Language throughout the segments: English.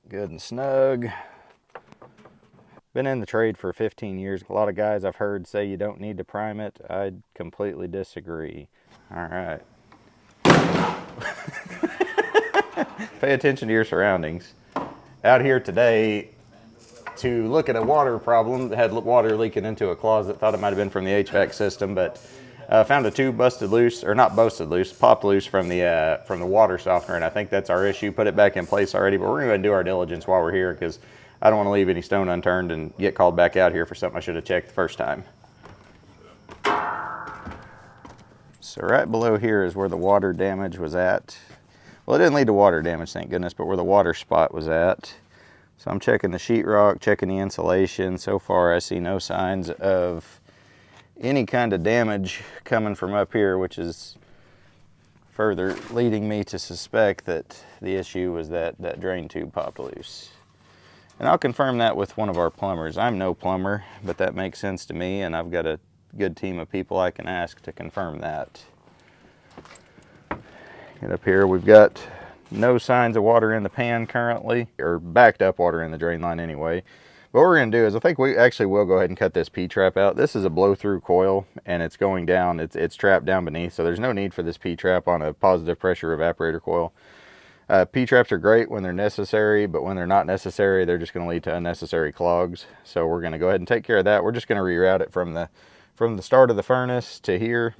Good and snug. Been in the trade for 15 years. A lot of guys I've heard say you don't need to prime it. I completely disagree. All right. Pay attention to your surroundings. Out here today to look at a water problem that had water leaking into a closet. Thought it might have been from the HVAC system, but found a tube busted loose, or not busted loose, popped loose from the water softener, and I think that's our issue. Put it back in place already, but we're going to do our diligence while we're here because I don't want to leave any stone unturned and get called back out here for something I should have checked the first time. So right below here is where the water damage was at. Well, it didn't lead to water damage, thank goodness, but where the water spot was at. So I'm checking the sheetrock, checking the insulation. So far I see no signs of any kind of damage coming from up here, which is further leading me to suspect that the issue was that drain tube popped loose. And I'll confirm that with one of our plumbers. I'm no plumber, but that makes sense to me, and I've got a good team of people I can ask to confirm that. Get up here, we've got no signs of water in the pan currently, or backed up water in the drain line anyway. But what we're going to do is I think we actually will go ahead and cut this P-trap out. This is a blow-through coil, and it's going down. It's trapped down beneath, so there's no need for this P-trap on a positive pressure evaporator coil. P-traps are great when they're necessary, but when they're not necessary, they're just going to lead to unnecessary clogs. So we're going to go ahead and take care of that. We're just going to reroute it from the start of the furnace to here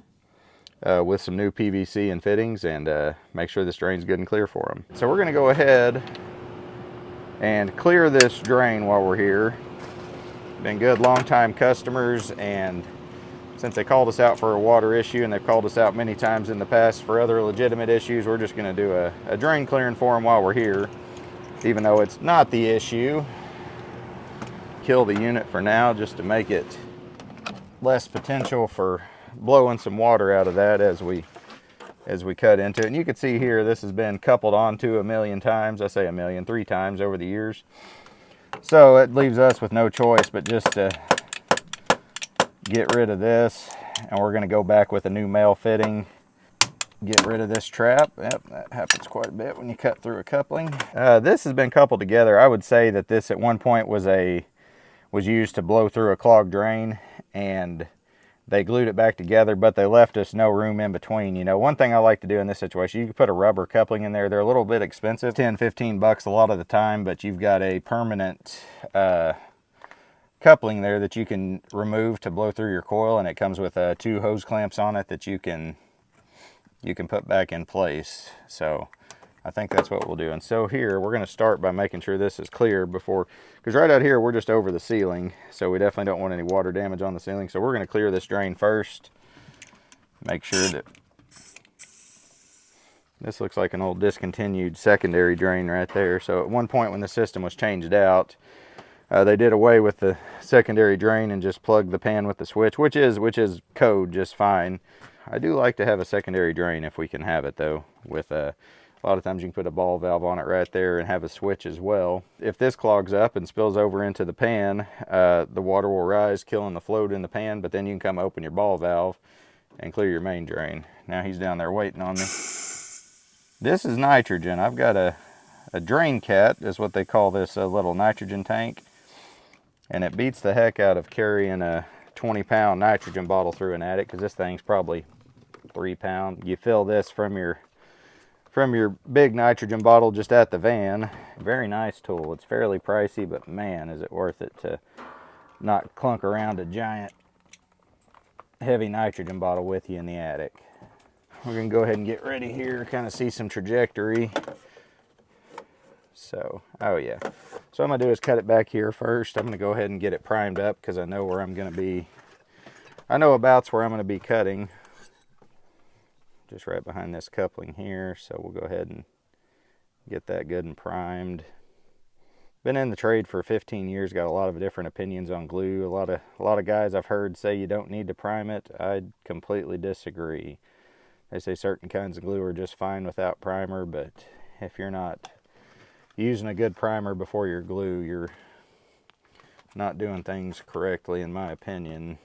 with some new PVC and fittings, and make sure this drain's good and clear for them. So we're going to go ahead and clear this drain while we're here. Been good long-time customers, and since they called us out for a water issue, and they've called us out many times in the past for other legitimate issues, we're just going to do a drain clearing for them while we're here, even though it's not the issue. Kill the unit for now just to make it less potential for blowing some water out of that as we cut into it. And you can see here this has been coupled onto a million times. I say a million, 3 times over the years. So it leaves us with no choice but just to get rid of this, and we're going to go back with a new male fitting, get rid of this trap. Yep, that happens quite a bit when you cut through a coupling. This has been coupled together. I would say that this at one point was used to blow through a clogged drain, and they glued it back together, but they left us no room in between. You know, one thing I like to do in this situation, you can put a rubber coupling in there. They're a little bit expensive, 10, 15 bucks a lot of the time, but you've got a permanent coupling there that you can remove to blow through your coil, and it comes with 2 hose clamps on it that you can put back in place. So I think that's what we'll do. And so here we're going to start by making sure this is clear before, because right out here we're just over the ceiling, so we definitely don't want any water damage on the ceiling. So we're going to clear this drain first, make sure that this looks like an old discontinued secondary drain right there. So at one point when the system was changed out, they did away with the secondary drain and just plugged the pan with the switch, which is code just fine. I do like to have a secondary drain if we can have it, though. With a lot of times you can put a ball valve on it right there and have a switch as well. If this clogs up and spills over into the pan, the water will rise, killing the float in the pan, but then you can come open your ball valve and clear your main drain. Now he's down there waiting on me. This is nitrogen. I've got a drain cat, is what they call this little nitrogen tank. And it beats the heck out of carrying a 20-pound nitrogen bottle through an attic, because this thing's probably 3 pounds. You fill this from your big nitrogen bottle just at the van. Very nice tool. It's fairly pricey, but man, is it worth it to not clunk around a giant heavy nitrogen bottle with you in the attic. We're going to go ahead and get ready here, kind of see some trajectory. So, oh yeah. So what I'm going to do is cut it back here first. I'm going to go ahead and get it primed up because I know where I'm going to be. I know about where I'm going to be cutting. Just right behind this coupling here. So we'll go ahead and get that good and primed. Been in the trade for 15 years. Got a lot of different opinions on glue. A lot of guys I've heard say you don't need to prime it. I completely disagree. They say certain kinds of glue are just fine without primer, but if you're not using a good primer before your glue, you're not doing things correctly, in my opinion.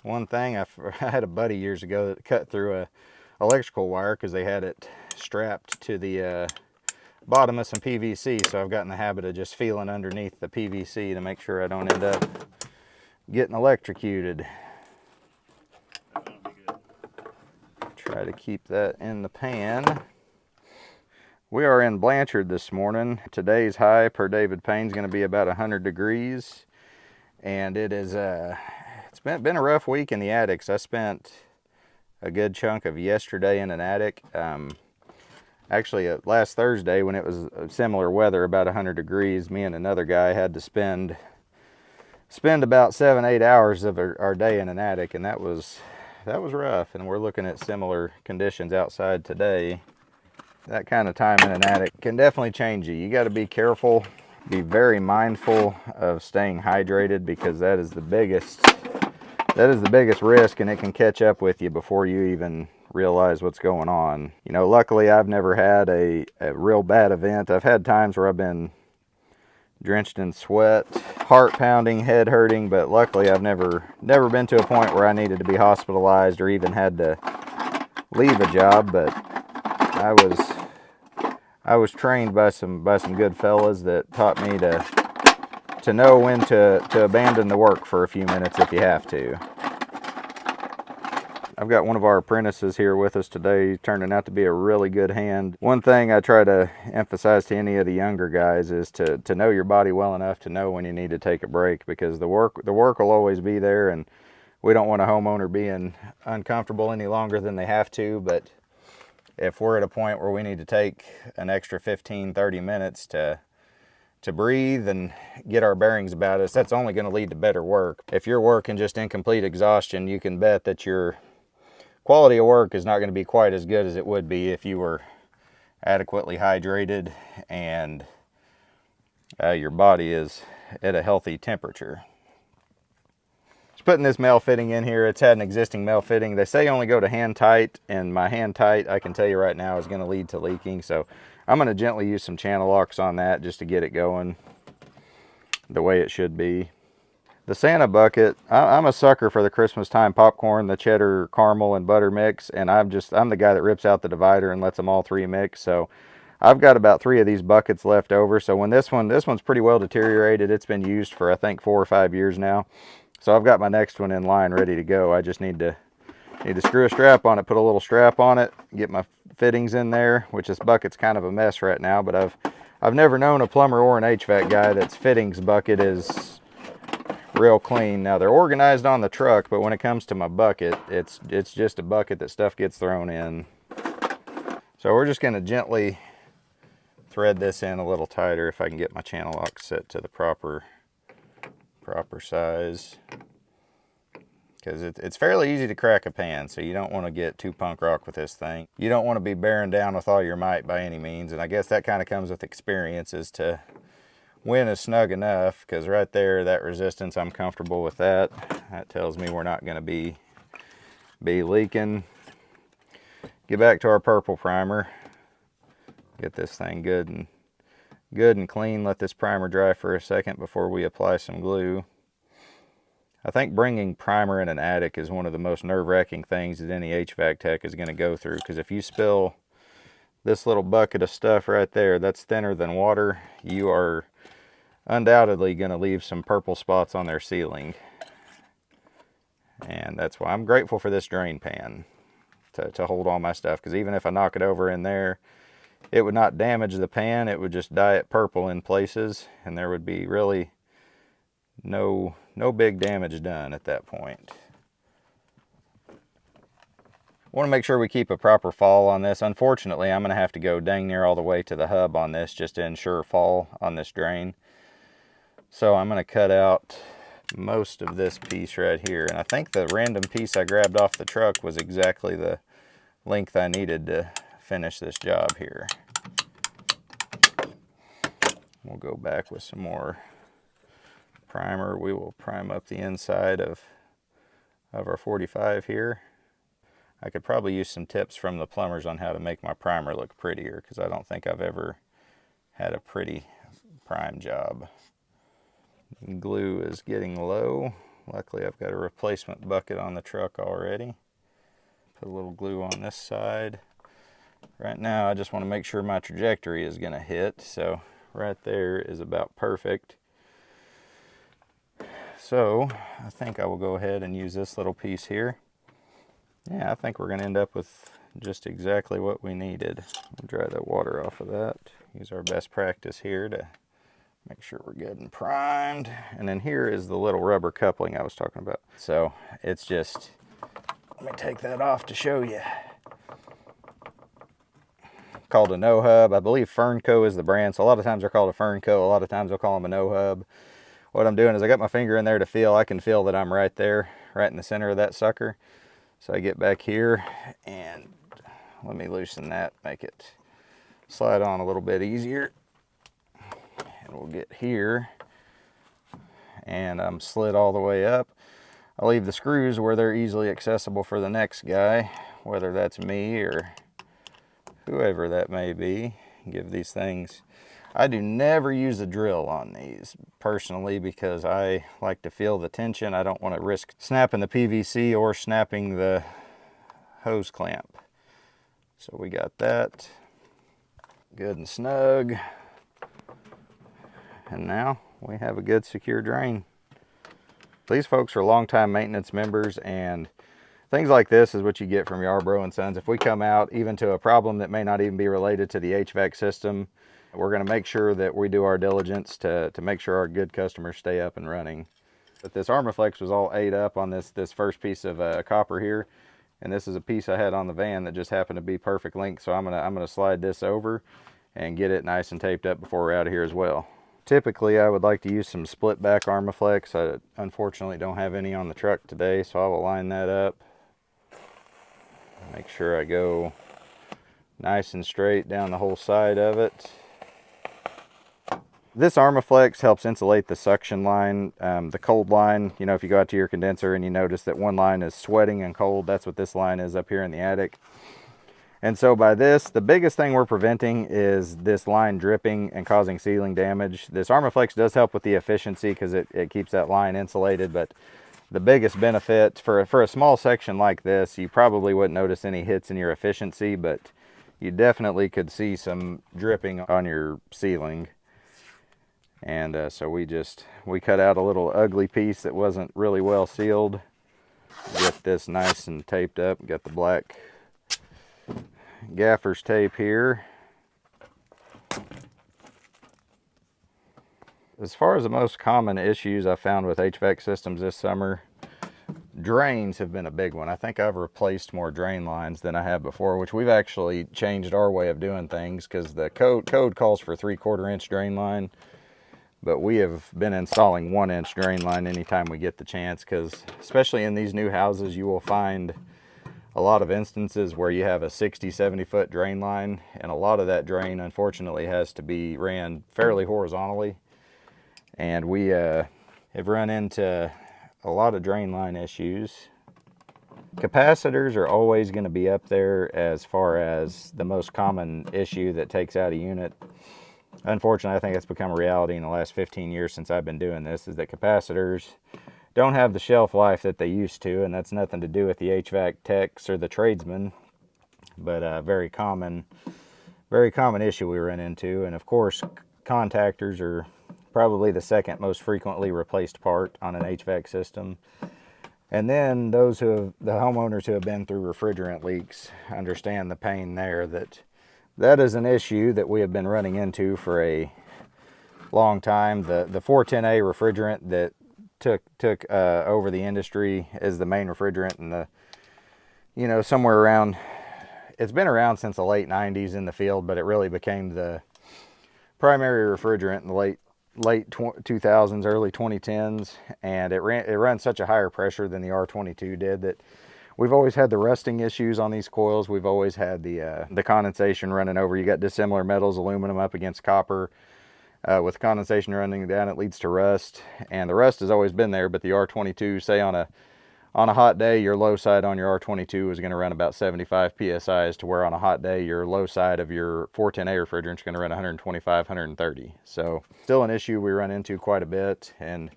One thing, I had a buddy years ago that cut through a electrical wire because they had it strapped to the bottom of some PVC, so I've gotten the habit of just feeling underneath the PVC to make sure I don't end up getting electrocuted. Try to keep that in the pan. We are in Blanchard this morning. Today's high per David Payne is going to be about 100 degrees, and it is it's been a rough week in the attics. I spent a good chunk of yesterday in an attic. Actually, last Thursday, when it was similar weather, about 100 degrees, me and another guy had to spend about 7-8 hours of our day in an attic, and that was rough. And we're looking at similar conditions outside today. That kind of time in an attic can definitely change you. You got to be careful, be very mindful of staying hydrated, because that is the biggest risk, and it can catch up with you before you even realize what's going on. You know, luckily I've never had a real bad event. I've had times where I've been drenched in sweat, heart pounding, head hurting, but luckily I've never been to a point where I needed to be hospitalized or even had to leave a job. But I was trained by some good fellas that taught me to know when to abandon the work for a few minutes if you have to. I've got one of our apprentices here with us today. He's turning out to be a really good hand. One thing I try to emphasize to any of the younger guys is to know your body well enough to know when you need to take a break, because the work will always be there, and we don't want a homeowner being uncomfortable any longer than they have to. But if we're at a point where we need to take an extra 15-30 minutes to breathe and get our bearings about us, that's only going to lead to better work. If you're working just in complete exhaustion, you can bet that your quality of work is not going to be quite as good as it would be if you were adequately hydrated and your body is at a healthy temperature. Just putting this male fitting in here. It's had an existing male fitting. They say only go to hand tight, and my hand tight, I can tell you right now, is going to lead to leaking. So I'm going to gently use some channel locks on that just to get it going the way it should be. The Santa bucket, I'm a sucker for the Christmas time popcorn, the cheddar, caramel, and butter mix, and I'm the guy that rips out the divider and lets them all three mix. So I've got about 3 of these buckets left over. So when this one's pretty well deteriorated. It's been used for, I think, 4 or 5 years now. So I've got my next one in line ready to go. I just need to screw a strap on it, put a little strap on it, get my fittings in there, which this bucket's kind of a mess right now, but I've never known a plumber or an HVAC guy that's fittings bucket is real clean. Now, they're organized on the truck, but when it comes to my bucket, it's just a bucket that stuff gets thrown in. So we're just going to gently thread this in a little tighter if I can get my channel lock set to the proper size, because it's fairly easy to crack a pan, so you don't want to get too punk rock with this thing. You don't want to be bearing down with all your might by any means, and I guess that kind of comes with experience, is to when is snug enough, because right there, that resistance, I'm comfortable with that. That tells me we're not going to be leaking. Get back to our purple primer. Get this thing good and clean. Let this primer dry for a second before we apply some glue. I think bringing primer in an attic is one of the most nerve-wracking things that any HVAC tech is going to go through, because if you spill this little bucket of stuff right there that's thinner than water, you are undoubtedly going to leave some purple spots on their ceiling. And that's why I'm grateful for this drain pan to hold all my stuff, because even if I knock it over in there, it would not damage the pan. It would just dye it purple in places, and there would be really no big damage done at that point. Want to make sure we keep a proper fall on this. Unfortunately, I'm going to have to go dang near all the way to the hub on this just to ensure fall on this drain. So I'm going to cut out most of this piece right here. And I think the random piece I grabbed off the truck was exactly the length I needed to finish this job here. We'll go back with some more primer. We will prime up the inside of our 45 here. I could probably use some tips from the plumbers on how to make my primer look prettier, because I don't think I've ever had a pretty prime job. Glue is getting low. Luckily, I've got a replacement bucket on the truck already. Put a little glue on this side. Right now I just want to make sure my trajectory is going to hit, so right there is about perfect. So I think I will go ahead and use this little piece here. Yeah, I think we're going to end up with just exactly what we needed. We'll dry that water off of that. Use our best practice here to make sure we're good and primed. And then here is the little rubber coupling I was talking about. So it's just, let me take that off to show you. Called a no-hub. I believe Fernco is the brand, so a lot of times they're called a Fernco. A lot of times they'll call them a no-hub. What I'm doing is I got my finger in there to feel. I can feel that I'm right there, right in the center of that sucker. So I get back here and let me loosen that, make it slide on a little bit easier. And we'll get here and I'm slid all the way up. I'll leave the screws where they're easily accessible for the next guy, whether that's me or whoever that may be. Give these things, I do never use a drill on these personally because I like to feel the tension. I don't want to risk snapping the PVC or snapping the hose clamp. So we got that good and snug. And now we have a good secure drain. These folks are longtime maintenance members, and things like this is what you get from Yarbrough & Sons. If we come out even to a problem that may not even be related to the HVAC system, we're going to make sure that we do our diligence to make sure our good customers stay up and running. But this Armaflex was all ate up on this first piece of copper here, and this is a piece I had on the van that just happened to be perfect length. So I'm gonna slide this over and get it nice and taped up before we're out of here as well. Typically, I would like to use some split back Armaflex. I unfortunately don't have any on the truck today, so I will line that up. Make sure I go nice and straight down the whole side of it. This Armaflex helps insulate the suction line, the cold line. You know, if you go out to your condenser and you notice that one line is sweating and cold, that's what this line is up here in the attic. And so by this, the biggest thing we're preventing is this line dripping and causing sealing damage. This Armaflex does help with the efficiency because it keeps that line insulated, but the biggest benefit for a small section like this, you probably wouldn't notice any hits in your efficiency, but you definitely could see some dripping on your sealing. And so we cut out a little ugly piece that wasn't really well sealed. Get this nice and taped up. Got the black gaffer's tape here. As far as the most common issues I found with HVAC systems this summer, drains have been a big one. I think I've replaced more drain lines than I have before, which we've actually changed our way of doing things because the code calls for 3/4 inch drain line. But we have been installing 1 inch drain line anytime we get the chance, because especially in these new houses, you will find a lot of instances where you have a 60-70 foot drain line, and a lot of that drain unfortunately has to be ran fairly horizontally. And we have run into a lot of drain line issues. Capacitors are always going to be up there as far as the most common issue that takes out a unit. Unfortunately, I think it's become a reality in the last 15 years since I've been doing this, is that capacitors don't have the shelf life that they used to, and that's nothing to do with the HVAC techs or the tradesmen, but a very common issue we run into. And of course, contactors are probably the second most frequently replaced part on an HVAC system. And then the homeowners who have been through refrigerant leaks understand the pain there. That is an issue that we have been running into for a long time. The 410A refrigerant that took over the industry is the main refrigerant, and somewhere around, it's been around since the late 90s in the field, but it really became the primary refrigerant in the late 2000s, early 2010s, and it runs such a higher pressure than the R22 did that we've always had the rusting issues on these coils. We've always had the condensation running over. You got dissimilar metals, aluminum up against copper. With condensation running down, it leads to rust, and the rust has always been there. But the R22, say on a hot day, your low side on your R22 is going to run about 75 psi, to where on a hot day, your low side of your 410A refrigerant is going to run 125, 130. So still an issue we run into quite a bit. And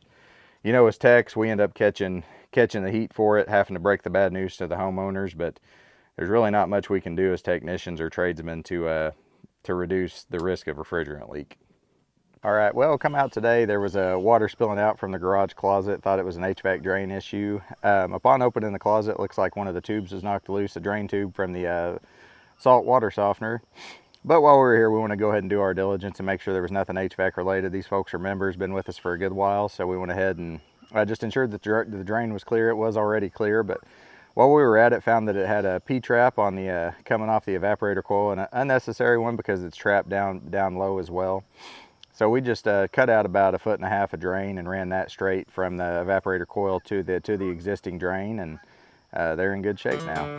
as techs, we end up catching the heat for it, having to break the bad news to the homeowners. But there's really not much we can do as technicians or tradesmen to reduce the risk of refrigerant leak. All right, well, come out today, there was a water spilling out from the garage closet. Thought it was an HVAC drain issue. Upon opening the closet, it looks like one of the tubes was knocked loose, a drain tube from the salt water softener. But while we were here, we want to go ahead and do our diligence and make sure there was nothing HVAC related. These folks are members, been with us for a good while, so we went ahead and just ensured that the drain was clear. It was already clear, but while we were at it, found that it had a P-trap on the coming off the evaporator coil, and an unnecessary one because it's trapped down low as well. So we just cut out about 1.5 feet of drain and ran that straight from the evaporator coil to the existing drain, and they're in good shape now.